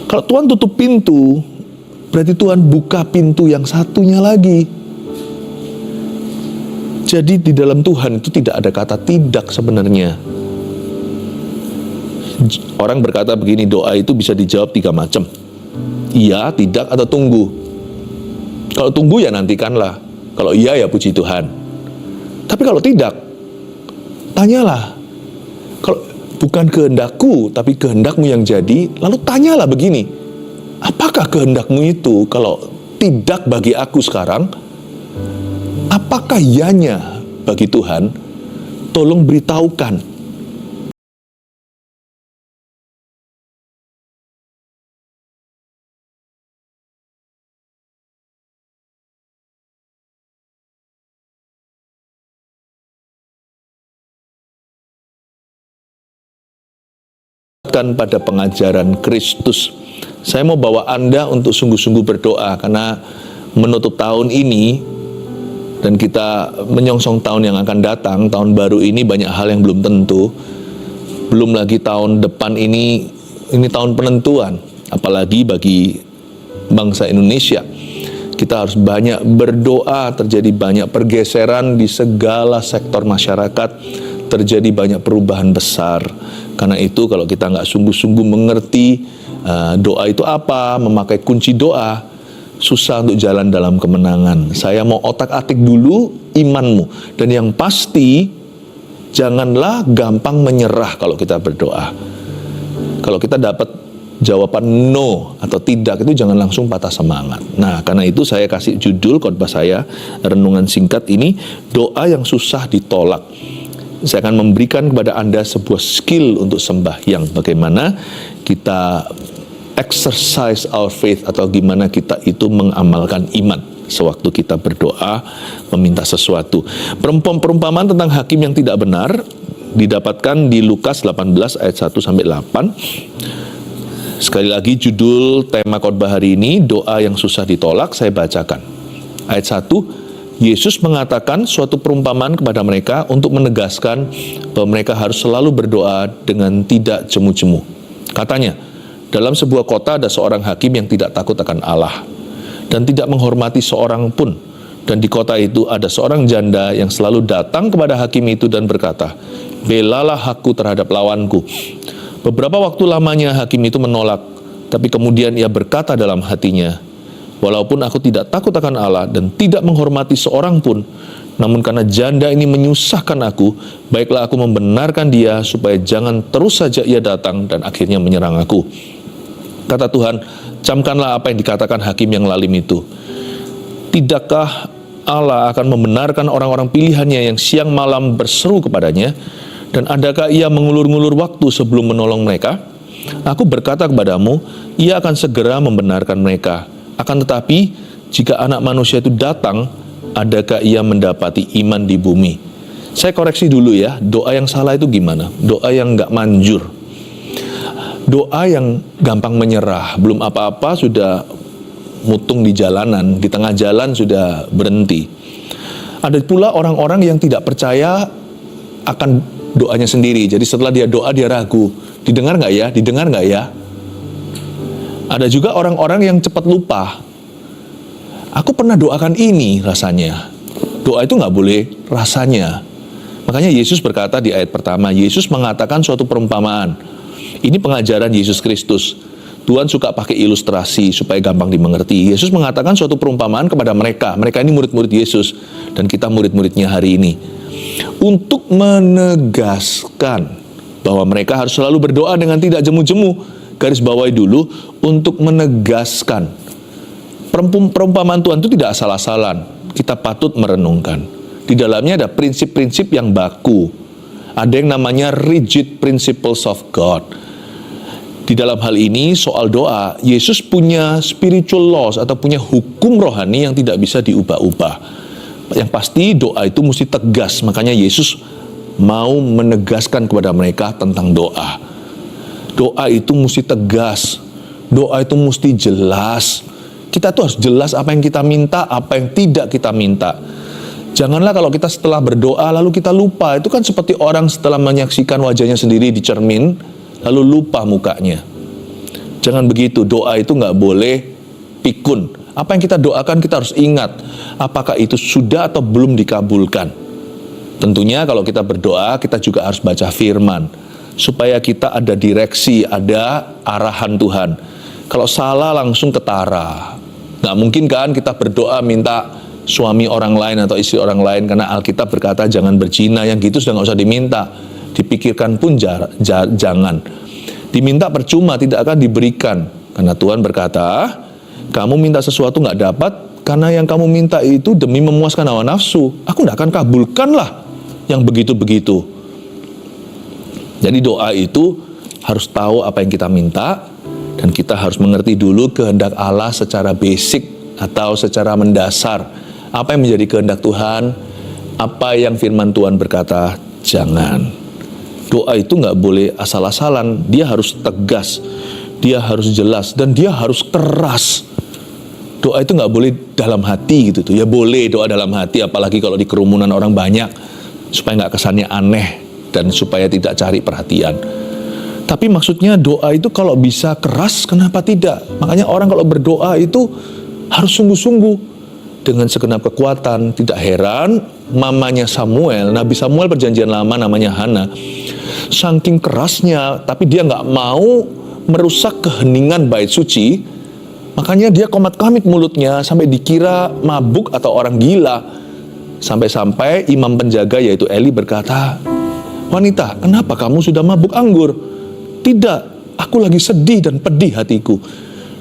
Kalau Tuhan tutup pintu, berarti Tuhan buka pintu yang satunya lagi. Jadi di dalam Tuhan itu tidak ada kata tidak sebenarnya. Orang berkata begini, doa itu bisa dijawab 3 macam. Iya, tidak, atau tunggu. Kalau tunggu ya nantikanlah. Kalau iya ya puji Tuhan. Tapi kalau tidak, tanyalah. Kalau bukan kehendakku, tapi kehendakmu yang jadi, lalu tanyalah begini, apakah kehendakmu itu? Kalau tidak bagi aku sekarang, apakah iyanya bagi Tuhan? Tolong beritahukan. Pada pengajaran Kristus. Saya mau bawa Anda untuk sungguh-sungguh berdoa, karena menutup tahun ini dan kita menyongsong tahun yang akan datang. Tahun baru ini banyak hal yang belum tentu. Belum lagi tahun depan ini tahun penentuan, apalagi bagi bangsa Indonesia. Kita harus banyak berdoa, terjadi banyak pergeseran di segala sektor masyarakat, terjadi banyak perubahan besar. Karena itu kalau kita nggak sungguh-sungguh mengerti doa itu apa, memakai kunci doa, susah untuk jalan dalam kemenangan. Saya mau otak-atik dulu imanmu. Dan yang pasti, janganlah gampang menyerah kalau kita berdoa. Kalau kita dapat jawaban no atau tidak, itu jangan langsung patah semangat. Nah, karena itu saya kasih judul khotbah saya, renungan singkat ini, doa yang susah ditolak. Saya akan memberikan kepada Anda sebuah skill untuk sembahyang. Bagaimana kita exercise our faith, atau gimana kita itu mengamalkan iman sewaktu kita berdoa meminta sesuatu. Perumpamaan tentang hakim yang tidak benar didapatkan di Lukas 18 ayat 1 sampai 8. Sekali lagi judul tema khotbah hari ini, doa yang susah ditolak. Saya bacakan. Ayat 1. Yesus mengatakan suatu perumpamaan kepada mereka untuk menegaskan bahwa mereka harus selalu berdoa dengan tidak jemu-jemu. Katanya, dalam sebuah kota ada seorang hakim yang tidak takut akan Allah dan tidak menghormati seorang pun. Dan di kota itu ada seorang janda yang selalu datang kepada hakim itu dan berkata, belalah aku terhadap lawanku. Beberapa waktu lamanya hakim itu menolak, tapi kemudian ia berkata dalam hatinya, walaupun aku tidak takut akan Allah dan tidak menghormati seorang pun, namun karena janda ini menyusahkan aku, baiklah aku membenarkan dia supaya jangan terus saja ia datang dan akhirnya menyerang aku. Kata Tuhan, camkanlah apa yang dikatakan hakim yang lalim itu. Tidakkah Allah akan membenarkan orang-orang pilihannya yang siang malam berseru kepadanya, dan adakah ia mengulur-ngulur waktu sebelum menolong mereka? Aku berkata kepadamu, ia akan segera membenarkan mereka. Akan tetapi, jika anak manusia itu datang, adakah ia mendapati iman di bumi? Saya koreksi dulu ya, doa yang salah itu gimana? Doa yang nggak manjur. Doa yang gampang menyerah, belum apa-apa sudah mutung di jalanan, di tengah jalan sudah berhenti. Ada pula orang-orang yang tidak percaya akan doanya sendiri. Jadi setelah dia doa, dia ragu. Didengar nggak ya? Didengar nggak ya? Ada juga orang-orang yang cepat lupa. Aku pernah doakan ini rasanya. Doa itu nggak boleh rasanya. Makanya Yesus berkata di ayat pertama, Yesus mengatakan suatu perumpamaan. Ini pengajaran Yesus Kristus. Tuhan suka pakai ilustrasi supaya gampang dimengerti. Yesus mengatakan suatu perumpamaan kepada mereka. Mereka ini murid-murid Yesus. Dan kita murid-muridnya hari ini. Untuk menegaskan bahwa mereka harus selalu berdoa dengan tidak jemu-jemu. Garis bawahi dulu, untuk menegaskan perumpamaan Tuhan itu tidak asal-asalan. Kita patut merenungkan. Di dalamnya ada prinsip-prinsip yang baku. Ada yang namanya rigid principles of God. Di dalam hal ini soal doa, Yesus punya spiritual laws atau punya hukum rohani yang tidak bisa diubah-ubah. Yang pasti doa itu mesti tegas. Makanya Yesus mau menegaskan kepada mereka tentang doa. Doa itu mesti tegas. Doa itu mesti jelas. Kita tuh harus jelas apa yang kita minta, apa yang tidak kita minta. Janganlah kalau kita setelah berdoa lalu kita lupa. Itu kan seperti orang setelah menyaksikan wajahnya sendiri di cermin, lalu lupa mukanya. Jangan begitu, doa itu nggak boleh pikun. Apa yang kita doakan kita harus ingat, apakah itu sudah atau belum dikabulkan. Tentunya kalau kita berdoa, kita juga harus baca firman, supaya kita ada direksi, ada arahan Tuhan. Kalau salah langsung ketara. Nggak mungkin kan kita berdoa minta suami orang lain atau istri orang lain, karena Alkitab berkata jangan berzina, yang gitu sudah nggak usah diminta. Dipikirkan pun jangan. Diminta percuma, tidak akan diberikan. Karena Tuhan berkata, kamu minta sesuatu nggak dapat, karena yang kamu minta itu demi memuaskan hawa nafsu. Aku nggak akan kabulkan lah yang begitu-begitu. Jadi doa itu harus tahu apa yang kita minta, dan kita harus mengerti dulu kehendak Allah secara basic atau secara mendasar. Apa yang menjadi kehendak Tuhan, apa yang firman Tuhan berkata, jangan. Doa itu nggak boleh asal-asalan, dia harus tegas, dia harus jelas, dan dia harus keras. Doa itu nggak boleh dalam hati gitu tuh. Ya boleh doa dalam hati, apalagi kalau di kerumunan orang banyak, supaya nggak kesannya aneh dan supaya tidak cari perhatian. Tapi maksudnya doa itu kalau bisa keras, kenapa tidak? Makanya orang kalau berdoa itu harus sungguh-sungguh dengan segenap kekuatan. Tidak heran mamanya Samuel, Nabi Samuel perjanjian lama namanya Hana, saking kerasnya, tapi dia nggak mau merusak keheningan bait suci, makanya dia komat-kamit mulutnya sampai dikira mabuk atau orang gila. Sampai-sampai imam penjaga yaitu Eli berkata, wanita, kenapa kamu sudah mabuk anggur? Tidak, aku lagi sedih dan pedih hatiku.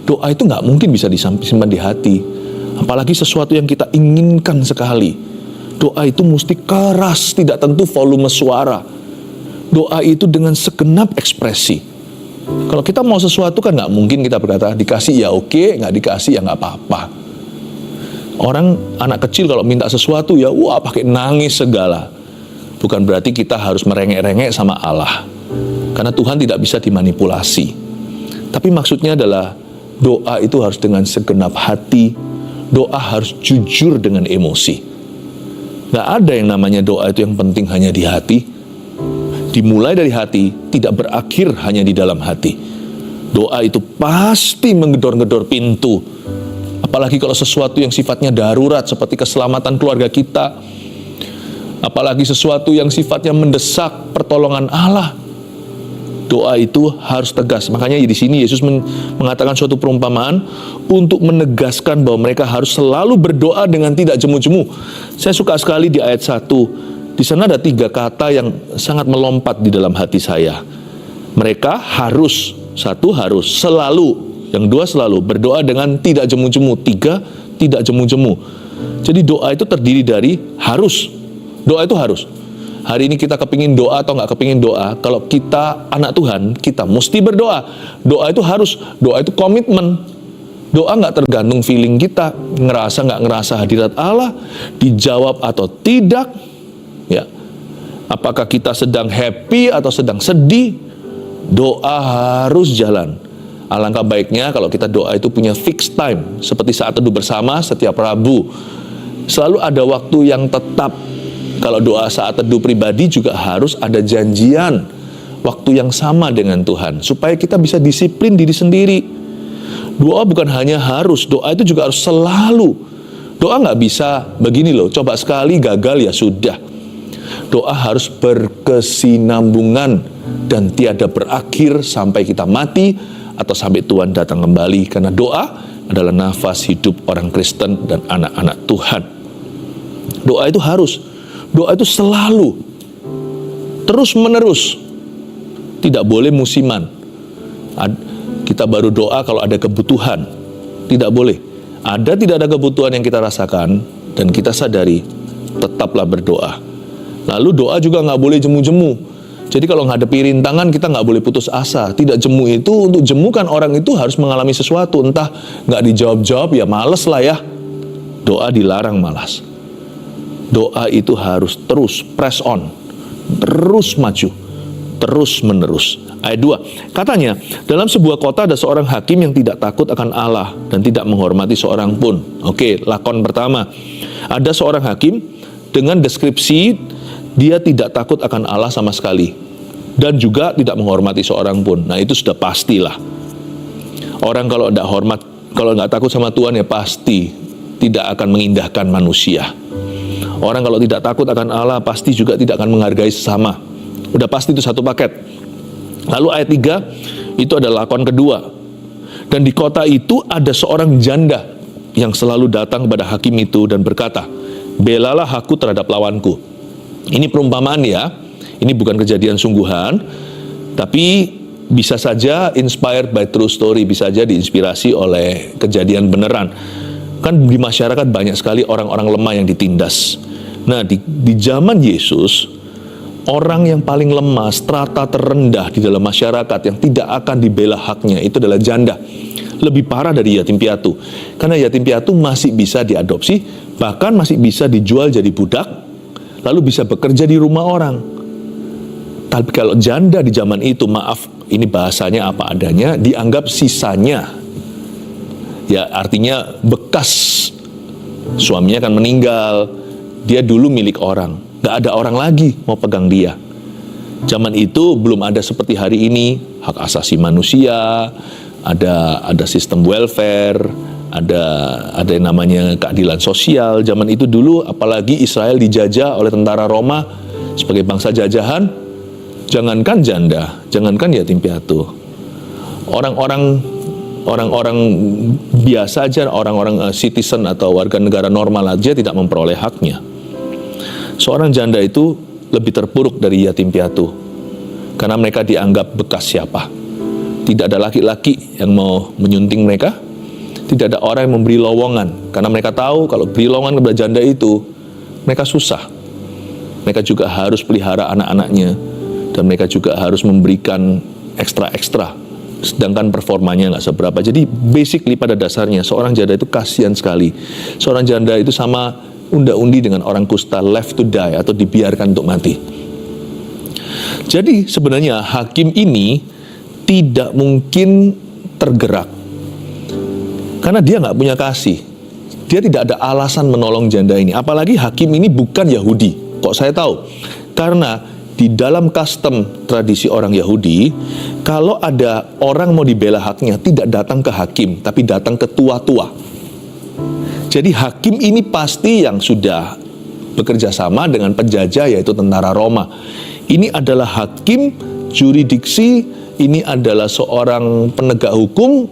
Doa itu nggak mungkin bisa disimpan di hati, apalagi sesuatu yang kita inginkan sekali. Doa itu mesti keras, tidak tentu volume suara. Doa itu dengan segenap ekspresi. Kalau kita mau sesuatu kan nggak mungkin kita berkata dikasih ya oke, nggak dikasih ya nggak apa-apa. Orang anak kecil kalau minta sesuatu ya wah pakai nangis segala. Bukan berarti kita harus merengek-rengek sama Allah, karena Tuhan tidak bisa dimanipulasi. Tapi maksudnya adalah doa itu harus dengan segenap hati. Doa harus jujur dengan emosi. Nggak ada yang namanya doa itu yang penting hanya di hati. Dimulai dari hati, tidak berakhir hanya di dalam hati. Doa itu pasti menggedor-gedor pintu. Apalagi kalau sesuatu yang sifatnya darurat seperti keselamatan keluarga kita. Apalagi sesuatu yang sifatnya mendesak pertolongan Allah. Doa itu harus tegas. Makanya di sini Yesus mengatakan suatu perumpamaan untuk menegaskan bahwa mereka harus selalu berdoa dengan tidak jemu-jemu. Saya suka sekali di ayat 1. Di sana ada 3 kata yang sangat melompat di dalam hati saya. Mereka harus, 1 harus, selalu, yang 2 selalu, berdoa dengan tidak jemu-jemu, 3 tidak jemu-jemu. Jadi doa itu terdiri dari harus. Doa itu harus. Hari ini kita kepingin doa atau nggak kepingin doa, kalau kita anak Tuhan, kita mesti berdoa. Doa itu harus, doa itu komitmen. Doa nggak tergantung feeling kita, ngerasa nggak ngerasa hadirat Allah, dijawab atau tidak. Ya, apakah kita sedang happy atau sedang sedih, doa harus jalan. Alangkah baiknya kalau kita doa itu punya fixed time, seperti saat teduh bersama setiap Rabu. Selalu ada waktu yang tetap. Kalau doa saat teduh pribadi juga harus ada janjian, waktu yang sama dengan Tuhan, supaya kita bisa disiplin diri sendiri. Doa bukan hanya harus, doa itu juga harus selalu. Doa nggak bisa begini loh, coba sekali gagal ya sudah. Doa harus berkesinambungan dan tiada berakhir sampai kita mati atau sampai Tuhan datang kembali. Karena doa adalah nafas hidup orang Kristen dan anak-anak Tuhan. Doa itu harus, doa itu selalu, terus menerus, tidak boleh musiman. Kita baru doa kalau ada kebutuhan, tidak boleh. Ada tidak ada kebutuhan yang kita rasakan dan kita sadari, tetaplah berdoa. Lalu doa juga nggak boleh jemu-jemu. Jadi kalau ngadepi rintangan kita nggak boleh putus asa. Tidak jemu itu, untuk jemu kan orang itu harus mengalami sesuatu. Entah nggak dijawab-jawab ya males lah ya. Doa dilarang malas. Doa itu harus terus press on, terus maju, terus menerus. Ayat 2, katanya, dalam sebuah kota ada seorang hakim yang tidak takut akan Allah dan tidak menghormati seorang pun. Oke, lakon pertama. Ada seorang hakim dengan deskripsi dia tidak takut akan Allah sama sekali dan juga tidak menghormati seorang pun. Nah, itu sudah pastilah. Orang kalau tidak hormat, kalau nggak takut sama Tuhan ya pasti tidak akan mengindahkan manusia. Orang kalau tidak takut akan Allah pasti juga tidak akan menghargai sesama. Udah pasti itu satu paket. Lalu ayat 3 itu adalah lakon kedua. Dan di kota itu ada seorang janda yang selalu datang kepada hakim itu dan berkata, belalah aku terhadap lawanku. Ini perumpamaan ya, ini bukan kejadian sungguhan, tapi bisa saja inspired by true story, bisa saja diinspirasi oleh kejadian beneran. Kan di masyarakat banyak sekali orang-orang lemah yang ditindas. Nah, di zaman Yesus, orang yang paling lemah, strata terendah di dalam masyarakat yang tidak akan dibela haknya, itu adalah janda. Lebih parah dari yatim piatu. Karena yatim piatu masih bisa diadopsi, bahkan masih bisa dijual jadi budak, lalu bisa bekerja di rumah orang. Tapi kalau janda di zaman itu, maaf, ini bahasanya apa adanya, dianggap sisanya. Ya, artinya bekas suaminya akan meninggal, dia dulu milik orang, gak ada orang lagi mau pegang dia. Zaman itu belum ada seperti hari ini, hak asasi manusia, ada sistem welfare, ada yang namanya keadilan sosial. Zaman itu dulu, apalagi Israel dijajah oleh tentara Roma sebagai bangsa jajahan, jangankan janda, jangankan yatim piatu, orang-orang biasa aja, orang-orang citizen atau warga negara normal aja tidak memperoleh haknya. Seorang janda itu lebih terpuruk dari yatim piatu karena mereka dianggap bekas siapa. Tidak ada laki-laki yang mau menyunting mereka, tidak ada orang yang memberi lowongan karena mereka tahu kalau beri lowongan kepada janda itu mereka susah. Mereka juga harus pelihara anak-anaknya dan mereka juga harus memberikan ekstra-ekstra, sedangkan performanya nggak seberapa. Jadi basically pada dasarnya seorang janda itu kasihan sekali. Seorang janda itu sama unda-undi dengan orang kusta, left to die atau dibiarkan untuk mati. Jadi sebenarnya hakim ini tidak mungkin tergerak karena dia nggak punya kasih. Dia tidak ada alasan menolong janda ini. Apalagi hakim ini bukan Yahudi. Kok saya tahu? Karena di dalam custom tradisi orang Yahudi, kalau ada orang mau dibela haknya, tidak datang ke hakim, tapi datang ke tua-tua. Jadi hakim ini pasti yang sudah bekerja sama dengan penjajah, yaitu tentara Roma. Ini adalah hakim juridiksi, ini adalah seorang penegak hukum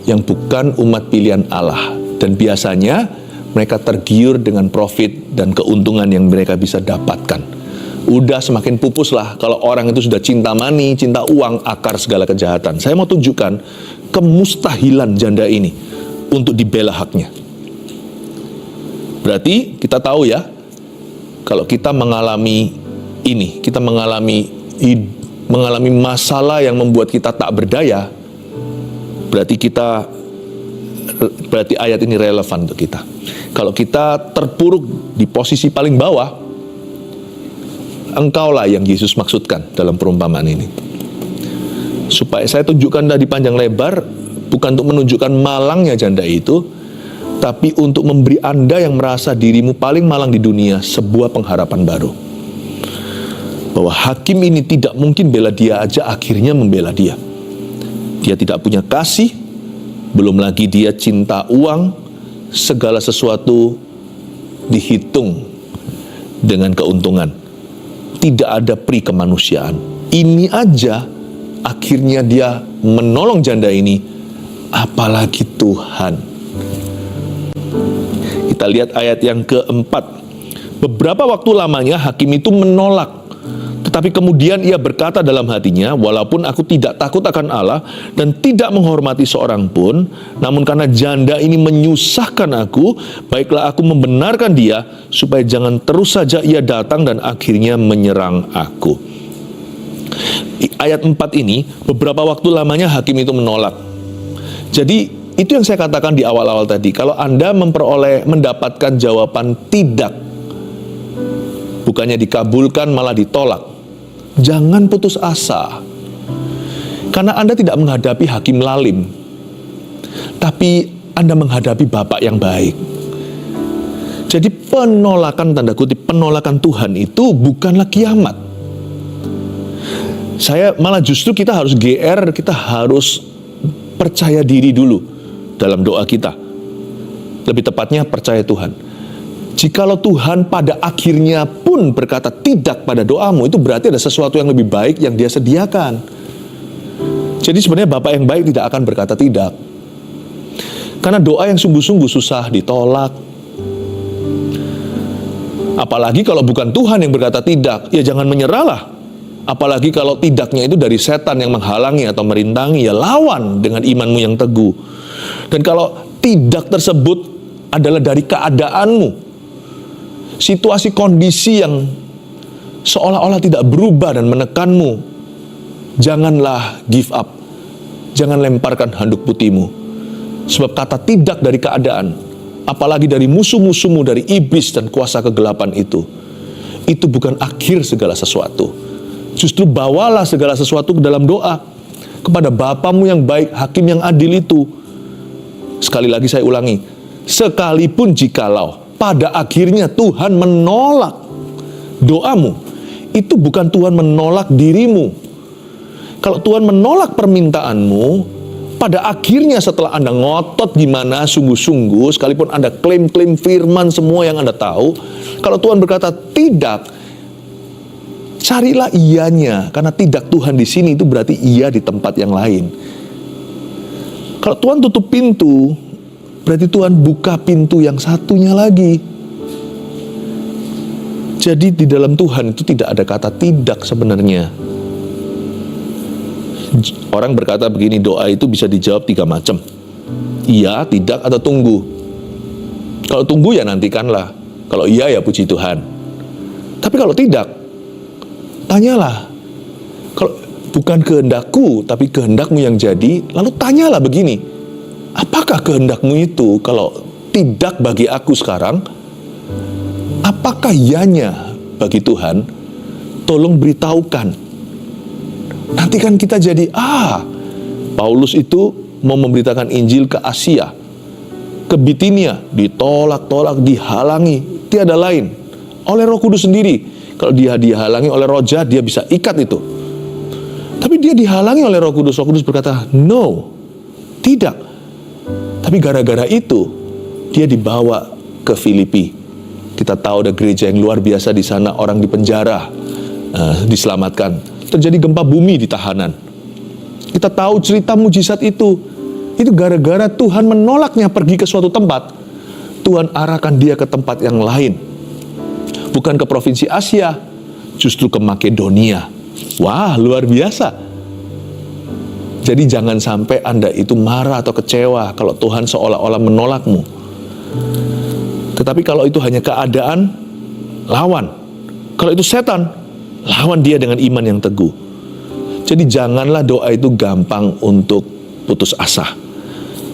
yang bukan umat pilihan Allah. Dan biasanya mereka tergiur dengan profit dan keuntungan yang mereka bisa dapatkan. Udah semakin pupus lah kalau orang itu sudah cinta money, cinta uang, akar segala kejahatan. Saya mau tunjukkan kemustahilan janda ini untuk dibela haknya. Berarti kita tahu ya, kalau kita mengalami ini, kita mengalami masalah yang membuat kita tak berdaya, berarti ayat ini relevan untuk kita. Kalau kita terpuruk di posisi paling bawah, engkaulah yang Yesus maksudkan dalam perumpamaan ini. Supaya saya tunjukkan tadi panjang lebar, bukan untuk menunjukkan malangnya janda itu, tapi untuk memberi Anda yang merasa dirimu paling malang di dunia sebuah pengharapan baru. Bahwa hakim ini tidak mungkin bela dia aja, akhirnya membela dia. Dia tidak punya kasih, belum lagi dia cinta uang, segala sesuatu dihitung dengan keuntungan. Tidak ada pri kemanusiaan. Ini aja akhirnya dia menolong janda ini, apalagi Tuhan. Kita lihat ayat yang keempat. Beberapa waktu lamanya hakim itu menolak, tetapi kemudian ia berkata dalam hatinya, walaupun aku tidak takut akan Allah dan tidak menghormati seorang pun, namun karena janda ini menyusahkan aku, baiklah aku membenarkan dia, supaya jangan terus saja ia datang dan akhirnya menyerang aku. Ayat 4 ini, beberapa waktu lamanya hakim itu menolak. Jadi itu yang saya katakan di awal-awal tadi, kalau Anda mendapatkan jawaban tidak, bukannya dikabulkan malah ditolak, jangan putus asa. Karena Anda tidak menghadapi hakim lalim, tapi Anda menghadapi Bapa yang baik. Jadi penolakan, tanda kutip, penolakan Tuhan itu bukanlah kiamat. Saya malah justru kita harus GR, kita harus percaya diri dulu dalam doa kita. Lebih tepatnya percaya Tuhan. Jikalau Tuhan pada akhirnya pun berkata tidak pada doamu, itu berarti ada sesuatu yang lebih baik yang Dia sediakan. Jadi sebenarnya Bapa yang baik tidak akan berkata tidak. Karena doa yang sungguh-sungguh susah ditolak. Apalagi kalau bukan Tuhan yang berkata tidak, ya jangan menyerahlah. Apalagi kalau tidaknya itu dari setan yang menghalangi atau merintangi, ya lawan dengan imanmu yang teguh. Dan kalau tidak tersebut adalah dari keadaanmu, situasi kondisi yang seolah-olah tidak berubah dan menekanmu, janganlah give up. Jangan lemparkan handuk putihmu. Sebab kata tidak dari keadaan, apalagi dari musuh-musuhmu, dari iblis dan kuasa kegelapan itu bukan akhir segala sesuatu. Justru bawalah segala sesuatu ke dalam doa kepada Bapamu yang baik, Hakim yang adil itu. Sekali lagi saya ulangi, sekalipun jikalau pada akhirnya Tuhan menolak doamu, itu bukan Tuhan menolak dirimu. Kalau Tuhan menolak permintaanmu, pada akhirnya setelah Anda ngotot gimana sungguh-sungguh, sekalipun Anda klaim-klaim firman semua yang Anda tahu, kalau Tuhan berkata tidak, carilah iyanya, karena tidak Tuhan di sini itu berarti iya di tempat yang lain. Kalau Tuhan tutup pintu, berarti Tuhan buka pintu yang satunya lagi. Jadi di dalam Tuhan itu tidak ada kata tidak sebenarnya. Orang berkata begini, doa itu bisa dijawab 3 macam. Iya, tidak, atau tunggu. Kalau tunggu ya nantikanlah. Kalau iya ya puji Tuhan. Tapi kalau tidak, tanyalah. Kalau bukan kehendakku, tapi kehendakmu yang jadi, lalu tanyalah begini, apakah kehendakmu itu? Kalau tidak bagi aku sekarang, apakah iyanya bagi Tuhan? Tolong beritahukan. Nanti kan kita jadi, Paulus itu mau memberitakan Injil ke Asia, ke Bitinia, ditolak-tolak, dihalangi, tiada lain, oleh Roh Kudus sendiri. Kalau dia dihalangi oleh roh jahat, dia bisa ikat itu. Tapi dia dihalangi oleh Roh Kudus. Roh Kudus berkata, no, tidak. Tapi gara-gara itu, dia dibawa ke Filipi. Kita tahu ada gereja yang luar biasa di sana, orang di penjara, diselamatkan. Terjadi gempa bumi di tahanan. Kita tahu cerita mujizat itu. Itu gara-gara Tuhan menolaknya pergi ke suatu tempat. Tuhan arahkan dia ke tempat yang lain. Bukan ke provinsi Asia, justru ke Makedonia. Wah, luar biasa. Jadi jangan sampai Anda itu marah atau kecewa kalau Tuhan seolah-olah menolakmu. Tetapi kalau itu hanya keadaan, lawan. Kalau itu setan, lawan dia dengan iman yang teguh. Jadi janganlah doa itu gampang untuk putus asa.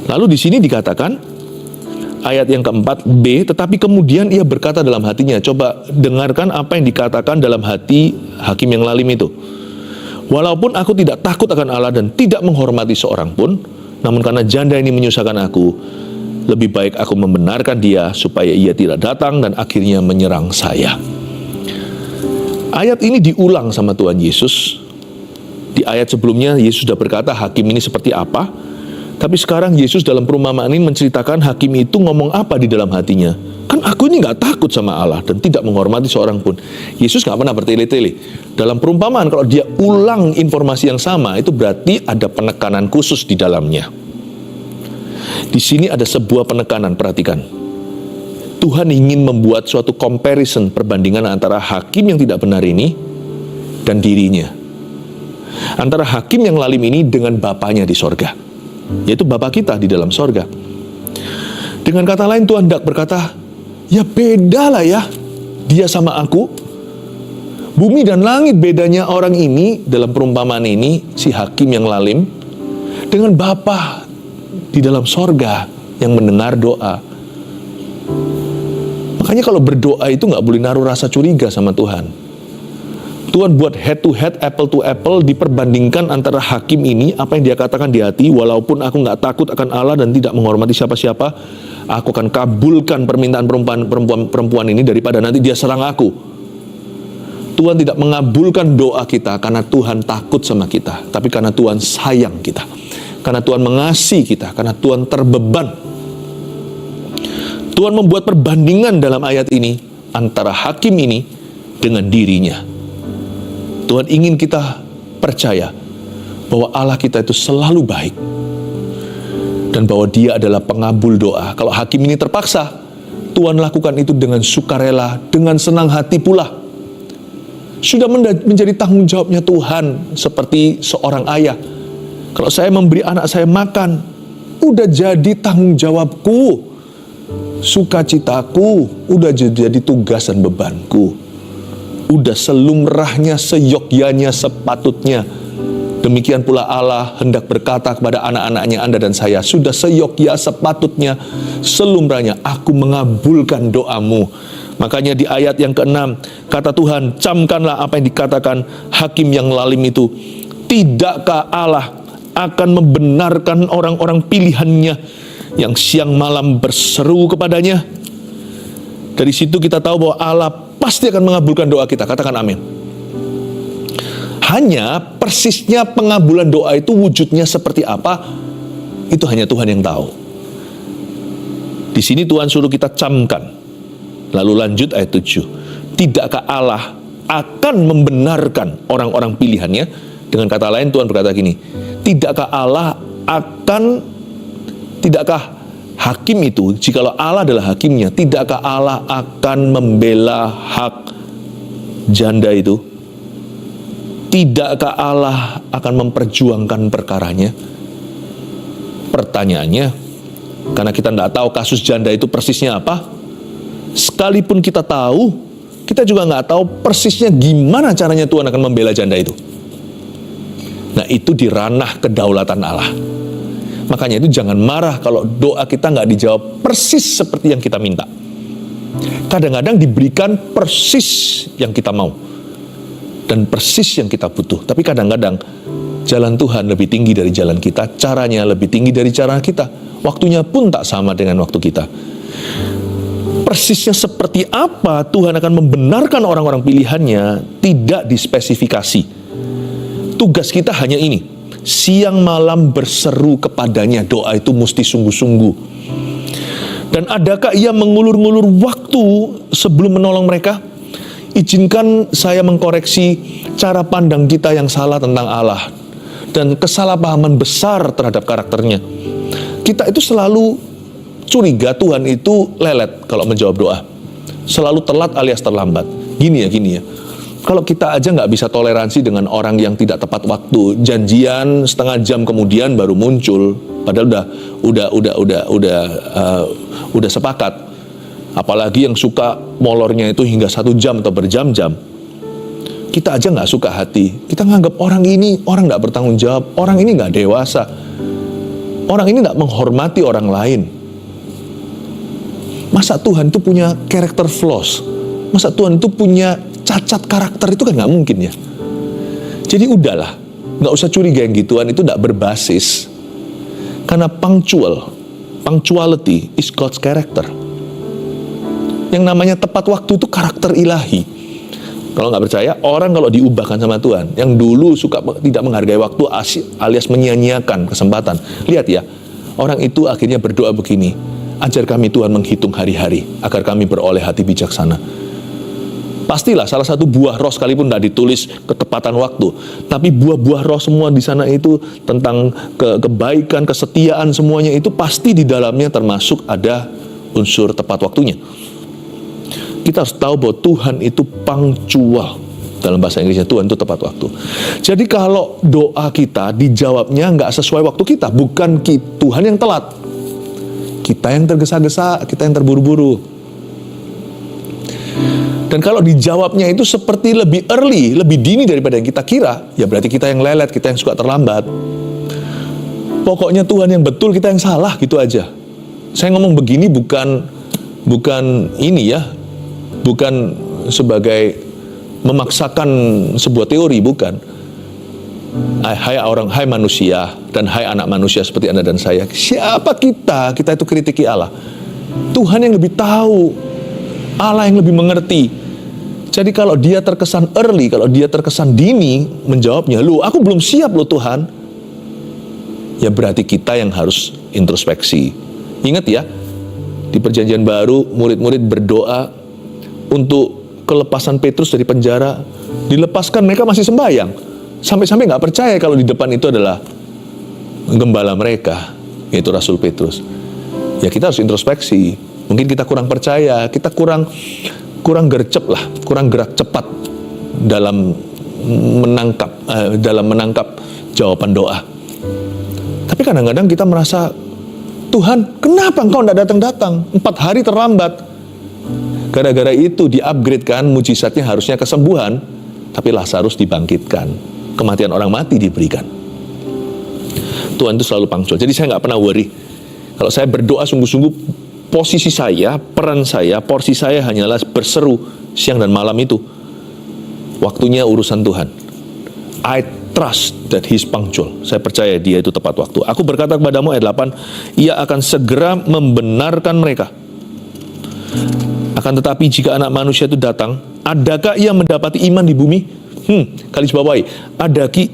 Lalu di sini dikatakan, ayat yang keempat B, tetapi kemudian ia berkata dalam hatinya. Coba dengarkan apa yang dikatakan dalam hati hakim yang lalim itu. Walaupun aku tidak takut akan Allah dan tidak menghormati seorang pun, namun karena janda ini menyusahkan aku, lebih baik aku membenarkan dia supaya ia tidak datang dan akhirnya menyerang saya. Ayat ini diulang sama Tuhan Yesus. Di ayat sebelumnya Yesus sudah berkata hakim ini seperti apa. Tapi sekarang Yesus dalam perumpamaan ini menceritakan hakim itu ngomong apa di dalam hatinya. Kan aku ini gak takut sama Allah dan tidak menghormati seorang pun. Yesus gak pernah bertele-tele. Dalam perumpamaan kalau dia ulang informasi yang sama, itu berarti ada penekanan khusus di dalamnya. Di sini ada sebuah penekanan, perhatikan. Tuhan ingin membuat suatu comparison, perbandingan antara hakim yang tidak benar ini dan dirinya. Antara hakim yang lalim ini dengan Bapanya di sorga, yaitu Bapa kita di dalam sorga. Dengan kata lain Tuhan hendak berkata, ya beda lah ya dia sama aku. Bumi dan langit bedanya orang ini dalam perumpamaan ini, si hakim yang lalim, dengan Bapa di dalam sorga yang mendengar doa. Makanya kalau berdoa itu gak boleh naruh rasa curiga sama Tuhan. Tuhan buat head to head, apple to apple, diperbandingkan antara hakim ini, apa yang dia katakan di hati, walaupun aku gak takut akan Allah dan tidak menghormati siapa-siapa, aku akan kabulkan permintaan perempuan ini daripada nanti dia serang aku. Tuhan tidak mengabulkan doa kita karena Tuhan takut sama kita, tapi karena Tuhan sayang kita. Karena Tuhan mengasihi kita, karena Tuhan terbeban. Tuhan membuat perbandingan dalam ayat ini antara hakim ini dengan dirinya. Tuhan ingin kita percaya bahwa Allah kita itu selalu baik dan bahwa Dia adalah pengabul doa. Kalau hakim ini terpaksa, Tuhan lakukan itu dengan sukarela, dengan senang hati pula. Sudah menjadi tanggung jawabnya Tuhan, seperti seorang ayah. Kalau saya memberi anak saya makan, udah jadi tanggung jawabku. Sukacitaku udah jadi tugas dan bebanku. Udah selumrahnya, seyogyanya, sepatutnya. Demikian pula Allah hendak berkata kepada anak-anaknya, Anda dan saya, sudah seyogya, sepatutnya, selumrahnya, aku mengabulkan doamu. Makanya di ayat yang ke-6, kata Tuhan, camkanlah apa yang dikatakan hakim yang lalim itu. Tidakkah Allah akan membenarkan orang-orang pilihannya yang siang malam berseru kepadanya? Dari situ kita tahu bahwa Allah pasti akan mengabulkan doa kita. Katakan amin. Hanya persisnya pengabulan doa itu wujudnya seperti apa, itu hanya Tuhan yang tahu. Di sini Tuhan suruh kita camkan. Lalu lanjut ayat 7. Tidakkah Allah akan membenarkan orang-orang pilihannya? Dengan kata lain Tuhan berkata gini, tidakkah hakim itu, jikalau Allah adalah hakimnya, tidakkah Allah akan membela hak janda itu? Tidakkah Allah akan memperjuangkan perkaranya? Pertanyaannya, karena kita tidak tahu kasus janda itu persisnya apa, sekalipun kita tahu, kita juga nggak tahu persisnya gimana caranya Tuhan akan membela janda itu. Nah, itu di ranah kedaulatan Allah. Makanya itu jangan marah kalau doa kita nggak dijawab persis seperti yang kita minta. Kadang-kadang diberikan persis yang kita mau dan persis yang kita butuh. Tapi kadang-kadang jalan Tuhan lebih tinggi dari jalan kita, caranya lebih tinggi dari cara kita, waktunya pun tak sama dengan waktu kita. Persisnya seperti apa Tuhan akan membenarkan orang-orang pilihannya tidak dispesifikasi. Tugas kita hanya ini, siang malam berseru kepadanya. Doa itu mesti sungguh-sungguh. Dan adakah ia mengulur-ngulur waktu sebelum menolong mereka? Izinkan saya mengkoreksi cara pandang kita yang salah tentang Allah dan kesalahpahaman besar terhadap karakternya. Kita itu selalu curiga Tuhan itu lelet kalau menjawab doa. Selalu telat alias terlambat. Gini ya. Kalau kita aja nggak bisa toleransi dengan orang yang tidak tepat waktu, janjian setengah jam kemudian baru muncul, padahal udah sepakat. Apalagi yang suka molornya itu hingga 1 jam atau berjam-jam. Kita aja nggak suka hati. Kita nganggap orang ini orang nggak bertanggung jawab, orang ini nggak dewasa, orang ini nggak menghormati orang lain. Masa Tuhan itu punya character flaws? Masa Tuhan itu punya cacat karakter? Itu kan nggak mungkin ya. Jadi udahlah, nggak usah curiga yang gituan, itu nggak berbasis. Karena punctuality is God's character. Yang namanya tepat waktu itu karakter ilahi. Kalau nggak percaya, orang kalau diubahkan sama Tuhan, yang dulu suka tidak menghargai waktu alias menyia-nyiakan kesempatan. Lihat ya, orang itu akhirnya berdoa begini, ajar kami Tuhan menghitung hari-hari, agar kami beroleh hati bijaksana. Pastilah salah satu buah roh sekalipun tidak ditulis ketepatan waktu, tapi buah-buah roh semua di sana itu tentang kebaikan, kesetiaan, semuanya itu pasti di dalamnya termasuk ada unsur tepat waktunya. Kita harus tahu bahwa Tuhan itu punctual. Dalam bahasa Inggrisnya Tuhan itu tepat waktu. Jadi kalau doa kita dijawabnya nggak sesuai waktu kita, bukan Tuhan yang telat, kita yang tergesa-gesa, kita yang terburu-buru. Dan kalau dijawabnya itu seperti lebih early, lebih dini daripada yang kita kira, ya berarti kita yang lelet, kita yang suka terlambat. Pokoknya Tuhan yang betul, kita yang salah, gitu aja. Saya ngomong begini bukan ini ya, bukan sebagai memaksakan sebuah teori, bukan. Hai manusia dan hai anak manusia seperti Anda dan saya. Siapa kita? Kita itu kritiki Allah. Tuhan yang lebih tahu, Allah yang lebih mengerti. Jadi kalau dia terkesan early, kalau dia terkesan dini menjawabnya, aku belum siap Tuhan. ya berarti kita yang harus introspeksi. Ingat ya, di Perjanjian Baru murid-murid berdoa untuk kelepasan Petrus dari penjara. Dilepaskan, mereka masih sembahyang. Sampai-sampai nggak percaya kalau di depan itu adalah gembala mereka, yaitu Rasul Petrus. Ya kita harus introspeksi. Mungkin kita kurang percaya, kita kurang gercep lah, kurang gerak cepat dalam menangkap jawaban doa. Tapi kadang-kadang kita merasa, Tuhan, kenapa engkau tidak datang-datang? 4 hari terlambat. Gara-gara itu di-upgrade kan, mujizatnya harusnya kesembuhan, tapi Lazarus dibangkitkan. Kematian orang mati diberikan. Tuhan itu selalu punctual. Jadi saya nggak pernah worry. Kalau saya berdoa sungguh-sungguh, posisi saya, peran saya, porsi saya hanyalah berseru siang dan malam itu. Waktunya urusan Tuhan. I trust that He's punctual. Saya percaya Dia itu tepat waktu. Aku berkata kepadamu, ayat 8, Ia akan segera membenarkan mereka. Akan tetapi jika anak manusia itu datang, adakah ia mendapati iman di bumi? Garis bawahi,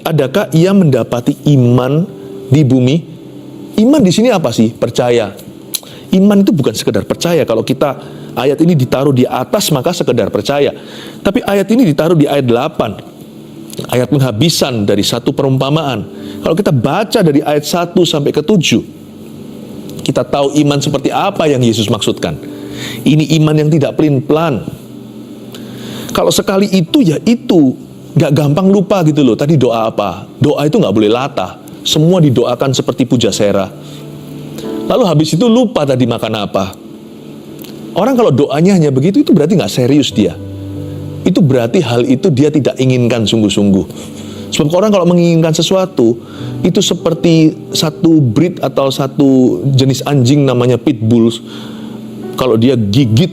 adakah ia mendapati iman di bumi? Iman di sini apa sih? Percaya. Iman itu bukan sekedar percaya. Kalau kita ayat ini ditaruh di atas, maka sekedar percaya. Tapi ayat ini ditaruh di ayat 8. Ayat penghabisan dari satu perumpamaan. Kalau kita baca dari ayat 1 sampai ke 7, kita tahu iman seperti apa yang Yesus maksudkan. Ini iman yang tidak pelin-pelan. Kalau sekali itu, ya itu. Gak gampang lupa gitu loh. Tadi doa apa? Doa itu gak boleh latah. Semua didoakan seperti pujasera. Lalu habis itu lupa tadi makan apa. Orang kalau doanya hanya begitu, itu berarti gak serius dia. Itu berarti hal itu dia tidak inginkan sungguh-sungguh. Sebab orang kalau menginginkan sesuatu, itu seperti satu breed atau satu jenis anjing namanya pitbull. Kalau dia gigit,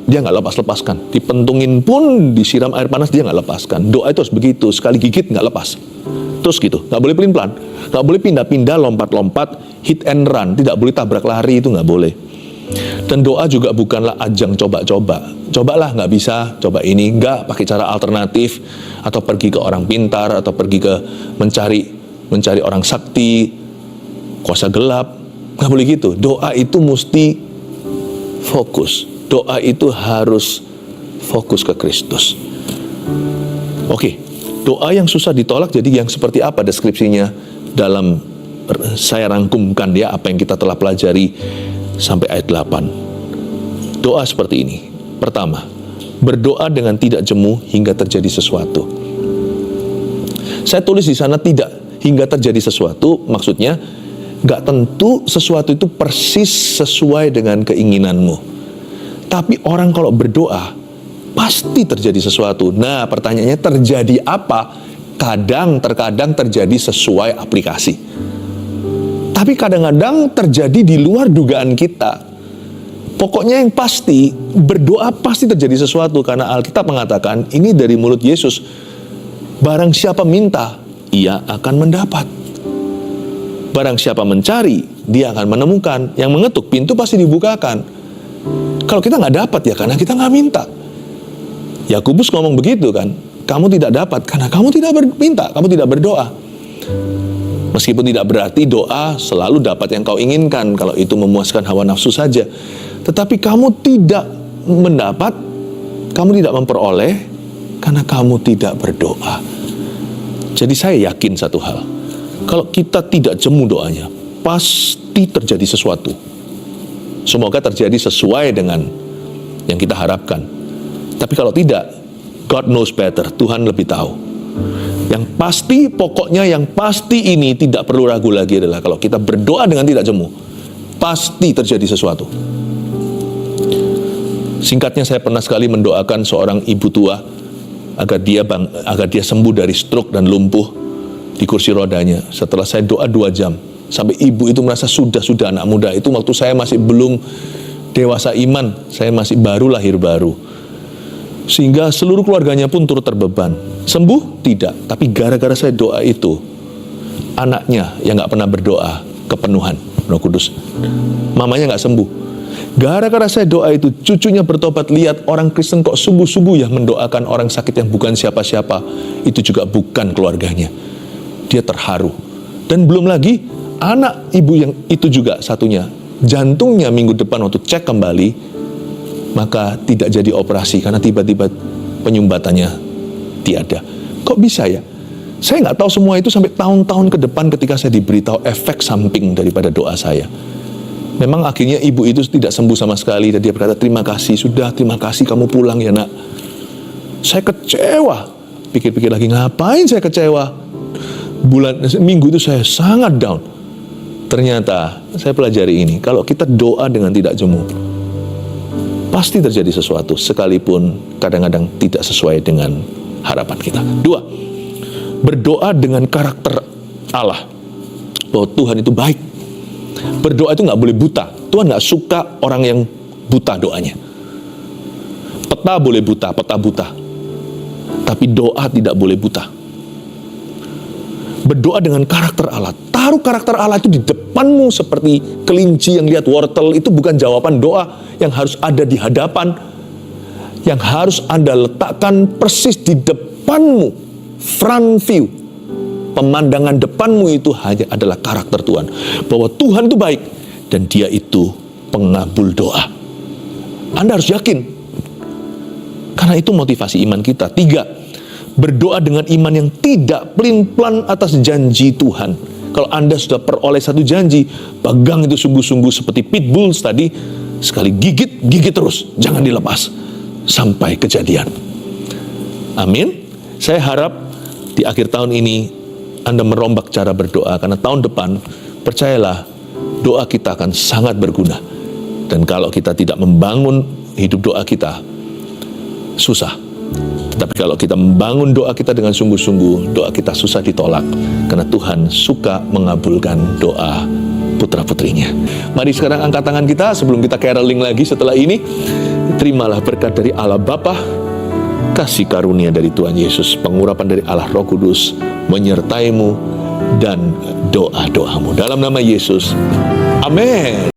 dia nggak lepas-lepaskan. Dipentungin pun, disiram air panas, dia nggak lepaskan. Doa itu harus begitu, sekali gigit nggak lepas. Terus gitu, nggak boleh pelin-pelan. Nggak boleh pindah-pindah, lompat-lompat, hit and run. Tidak boleh tabrak lari, itu nggak boleh. Dan doa juga bukanlah ajang coba-coba. Cobalah, nggak bisa, coba ini. Nggak, pakai cara alternatif. Atau pergi ke orang pintar, atau pergi ke mencari orang sakti, kuasa gelap. Nggak boleh gitu. Doa itu mesti fokus. Doa itu harus fokus ke Kristus. Oke, doa yang susah ditolak jadi yang seperti apa deskripsinya dalam saya rangkumkan ya apa yang kita telah pelajari sampai ayat 8. Doa seperti ini. Pertama, berdoa dengan tidak jemu hingga terjadi sesuatu. Saya tulis di sana tidak hingga terjadi sesuatu, maksudnya nggak tentu sesuatu itu persis sesuai dengan keinginanmu. Tapi orang kalau berdoa, pasti terjadi sesuatu. Nah, pertanyaannya terjadi apa? Terkadang terjadi sesuai aplikasi. Tapi kadang-kadang terjadi di luar dugaan kita. Pokoknya yang pasti, berdoa pasti terjadi sesuatu. Karena Alkitab mengatakan, ini dari mulut Yesus. Barang siapa minta, ia akan mendapat. Barang siapa mencari, dia akan menemukan. Yang mengetuk, pintu pasti dibukakan. Kalau kita nggak dapat ya karena kita nggak minta. Yakobus ngomong begitu kan, kamu tidak dapat karena kamu tidak minta, kamu tidak berdoa. Meskipun tidak berarti doa selalu dapat yang kau inginkan, kalau itu memuaskan hawa nafsu saja. Tetapi kamu tidak mendapat, kamu tidak memperoleh karena kamu tidak berdoa. Jadi saya yakin satu hal, kalau kita tidak jemu doanya, pasti terjadi sesuatu. Semoga terjadi sesuai dengan yang kita harapkan. Tapi kalau tidak, God knows better. Tuhan lebih tahu. Yang pasti, pokoknya yang pasti ini tidak perlu ragu lagi adalah kalau kita berdoa dengan tidak jemu, pasti terjadi sesuatu. Singkatnya, saya pernah sekali mendoakan seorang ibu tua agar dia sembuh dari stroke dan lumpuh di kursi rodanya. Setelah saya doa 2 jam. Sampai ibu itu merasa sudah anak muda. Itu waktu saya masih belum dewasa iman. Saya masih lahir baru. Sehingga seluruh keluarganya pun turut terbeban. Sembuh? Tidak. Tapi gara-gara saya doa itu, anaknya yang gak pernah berdoa, kepenuhan Roh Kudus. Mamanya gak sembuh. Gara-gara saya doa itu, cucunya bertobat. Lihat orang Kristen kok sungguh-sungguh ya mendoakan orang sakit yang bukan siapa-siapa. Itu juga bukan keluarganya. Dia terharu. Dan belum lagi, anak ibu yang itu juga satunya, jantungnya minggu depan waktu cek kembali, maka tidak jadi operasi karena tiba-tiba penyumbatannya tiada. Kok bisa ya? Saya nggak tahu semua itu sampai tahun-tahun ke depan ketika saya diberitahu efek samping daripada doa saya. Memang akhirnya ibu itu tidak sembuh sama sekali dan dia berkata, terima kasih, sudah terima kasih kamu pulang ya nak. Saya kecewa. Pikir-pikir lagi, ngapain saya kecewa? Minggu itu saya sangat down. Ternyata saya pelajari ini, kalau kita doa dengan tidak jemu, pasti terjadi sesuatu, sekalipun kadang-kadang tidak sesuai dengan harapan kita. 2, berdoa dengan karakter Allah, bahwa Tuhan itu baik. Berdoa itu nggak boleh buta. Tuhan nggak suka orang yang buta doanya. Peta boleh buta, peta buta, tapi doa tidak boleh buta. Berdoa dengan karakter Allah. Taruh karakter Allah itu di depanmu seperti kelinci yang lihat wortel. Itu bukan jawaban doa yang harus ada di hadapan, yang harus Anda letakkan persis di depanmu, front view. Pemandangan depanmu itu hanya adalah karakter Tuhan, bahwa Tuhan itu baik dan Dia itu pengabul doa. Anda harus yakin, karena itu motivasi iman kita. 3, berdoa dengan iman yang tidak pelin-pelan atas janji Tuhan. Kalau Anda sudah peroleh satu janji, pegang itu sungguh-sungguh seperti pitbull tadi, sekali gigit, gigit terus, jangan dilepas sampai kejadian. Amin. Saya harap di akhir tahun ini Anda merombak cara berdoa, karena tahun depan, percayalah, doa kita akan sangat berguna. Dan kalau kita tidak membangun hidup doa kita, susah. Tetapi kalau kita membangun doa kita dengan sungguh-sungguh, doa kita susah ditolak, karena Tuhan suka mengabulkan doa putra-putrinya. Mari sekarang angkat tangan kita sebelum kita caroling lagi setelah ini. Terimalah berkat dari Allah Bapa, kasih karunia dari Tuhan Yesus, pengurapan dari Allah Roh Kudus menyertaimu dan doa-doamu. Dalam nama Yesus, amin.